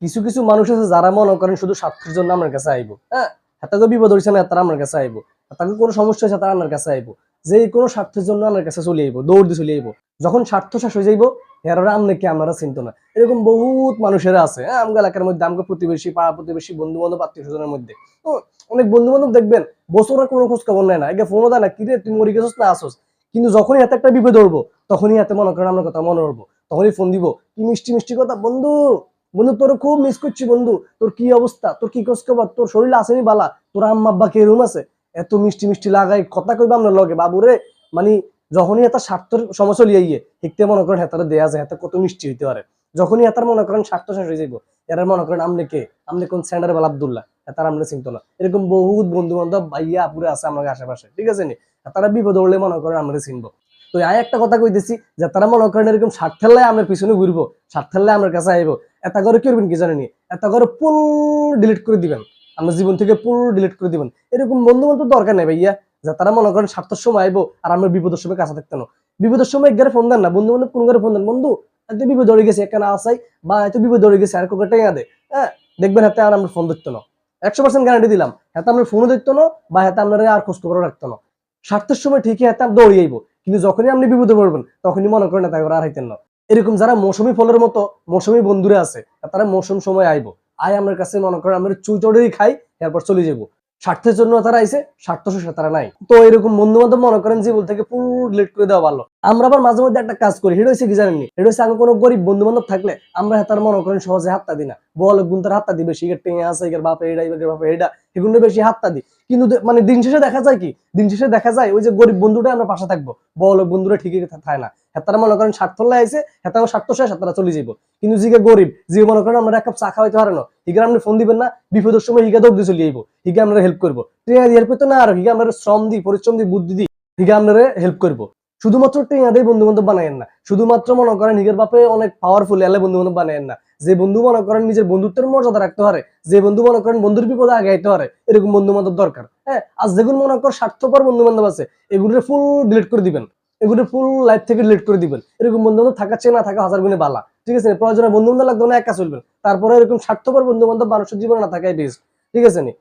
কিছু কিছু মানুষ আছে যারা মনে করেন শুধু স্বার্থের জন্য আমার কাছে আইবো, হ্যাঁ, হাতে বিপদ হইছে না তারা আমার কাছে আইবো, তাকে কোনো সমস্যা হয়েছে তারা আমার কাছে আইবো, যে কোনো স্বার্থের জন্য আমার কাছে চলে আইবো, দৌড় দিয়ে চলে আইবো। যখন স্বার্থ শেষ হয়ে যাইবো এরা আমনে কি আমরা চিনতো না। এরকম বহুত মানুষেরা আছে, হ্যাঁ, আমগো এলাকার মধ্যে, আমগো প্রতিবেশী, পাড়া প্রতিবেশী, বন্ধু বান্ধব, আত্মীয় স্বজনের মধ্যে অনেক বন্ধু বান্ধব দেখবেন বছরের কোনো খোঁজ খবর নেয় না, একে ফোনও দেয় না, কিরে তুই মরি গেছিস না আসোস। কিন্তু যখনই হাতে একটা বিপদ ধরবো তখনই হাতে মনে করেন আমার কথা মনে পড়বো, তখনই ফোন দিব, কি মিষ্টি মিষ্টি কথা, বন্ধু বন্ধু তোর খুব মিস করছি, বন্ধু তোর কি অবস্থা, তোর কি খোঁজ খবর, তোর শরীর আসেনি বালা, তোর আম্মা আব্বা কে রুম আছে, এত মিষ্টি মিষ্টি লাগাই কথা কইবা আমরা লগে বাবুরে। মানে যখনই এত স্বার্থের সমস্যা লিয়ে গিয়ে হিকতে মনে করেন হেতারে দেয়া যায়, হাতে কত মিষ্টি হইতে পারে। যখনই এতার মনে করেন স্বার্থ শেষ হয়ে যাইব, এরা মনে করেন আমনে কে, আমনে কোন স্যান্ডার বেল আব্দুল্লাহ, তারা আমরা চিনতো না। এরকম বহুত বন্ধু বান্ধব ভাইয়া আপুরে আছে আমাদের আশেপাশে, ঠিক আছে নি, তারা বিপদ হলে মনে করেন আমরা চিনবো। তো আমি একটা কথা কইতেছি যে তারা মনে করেন এরকম স্বার্থের লাই আমার পিছনে ঘুরবো, স্বার্থের লাই আমার কাছে আইবো, এটা করে কি করবেন কি জানেনি, এটা করে পুল ডিলিট করে দিবেন, আমার জীবন থেকে পুল ডিলিট করে দিবেন। এরকম বন্ধু বান্ধব দরকার নেই ভাইয়া, যে তারা মনে করেন স্বার্থের সময় আইবো আর আমার বিপদের সময় কাছে থাকতে না। বিপদের সময় একগারে ফোন দেন না, বন্ধু বান্ধব কোন করে ফোন দেন, বন্ধু এত বিপদ ধরে গেছে একটা আসাই, বা এত বিপদ ধরে গেছে আর কোকে টেঙা দে, হ্যাঁ, দেখবেন হাতে আর আমরা ফোন ধরতো না, 100% গ্যারান্টি দিলাম, হাতে আমরা ফোনও ধরতো না, বা হাতে আপনারা আর খোঁজ খবরও রাখতো না। স্বার্থের সময় ঠিকই হাতে দৌড়িয়ে আইবো, কিন্তু যখনই আপনি বিপদে পড়বেন তখনই মনে করেন না তাকে আর হাইতেন না। এরকম যারা মৌসুমী ফলের মতো মৌসুমী বন্ধুরা আছে, তারা মৌসুম সময় আইবো, আয় আমার কাছে মনে করেন আমরা চুইচড়েই খাই, এরপর চলে যাবো। স্বার্থের জন্য তারা আইসে, স্বার্থ শেষে তারা নাই। তো এরকম বন্ধু বান্ধব মনে করেন জীবন থেকে পুরো ডিলিট করে দেওয়া ভালো। আমরা আবার মাঝে মধ্যে একটা কাজ করি, সেটা হচ্ছে কি জানেননি, এটা হচ্ছে আমি কোনো গরিব বন্ধু বান্ধব থাকলে আমরা তার মনে করেন সহজে হাতটা দিই না, বল গুণ তার হাতটা দিবে, সিগারেট টেঙে আছে এর বাপে এটা এর বাপে এটা, এগুলো বেশি হাতটা দিই। কিন্তু মানে দিন শেষে দেখা যায় কি, দিন শেষে দেখা যায় ওই যে গরিব বন্ধুটাই আমরা পাশে থাকবো, বল বন্ধুরা ঠিকই থাকে না, তারা মনে করেন স্বার্থ লাইছে, হেতাও স্বার্থ শেষ, তারা চলে যাবো। কিন্তু জিগে গরিব, জিগে মনে করেন আমরা এক কাপ চা খাওয়াইতে পারে না, হিগে আপনি ফোন দিবেন না, বিপদের সময় হিগা দৌড় দিয়ে চলে যাইবো, হিগে আমরা হেল্প করবো, হেল্প করতে না আর হিগে আমরা শ্রম দিই, পরিশ্রম দিই, বুদ্ধি দিই, হিগে আমরা হেল্প করবো। শুধুমাত্র টেঙা দিয়ে বন্ধু বান্ধব বানায়েন না, শুধুমাত্র মনে করেন নিজের বাপে অনেক পাওয়ারফুল এলে বন্ধু বান্ধব বানায়েন না। যে বন্ধু মনে করেন নিজের বন্ধুত্বের মর্যাদা রাখতে পারে, যে বন্ধু মনে করেন বন্ধুর বিপদে আগে আইতে পারে, এরকম বন্ধু বান্ধব দরকার। হ্যাঁ, আজ যেগুলো মনে করেন স্বার্থপর বন্ধু বান্ধব আছে, এগুলোর ফুল ডিলিট করে দিবেন, এগুলো ফুল লাইফ থেকে ডিলিট করে দিবেন। এরকম বন্ধু বান্ধব থাকা চেয়ে না থাকা হাজার গুণে বালা, ঠিক আছে, প্রয়োজনে বন্ধু বান্ধব লাগবে না, একা চলবেন। তারপরে এরকম স্বার্থপর বন্ধু বান্ধব মানুষের জীবনে না থাকাই বেস্ট, ঠিক আছে নি।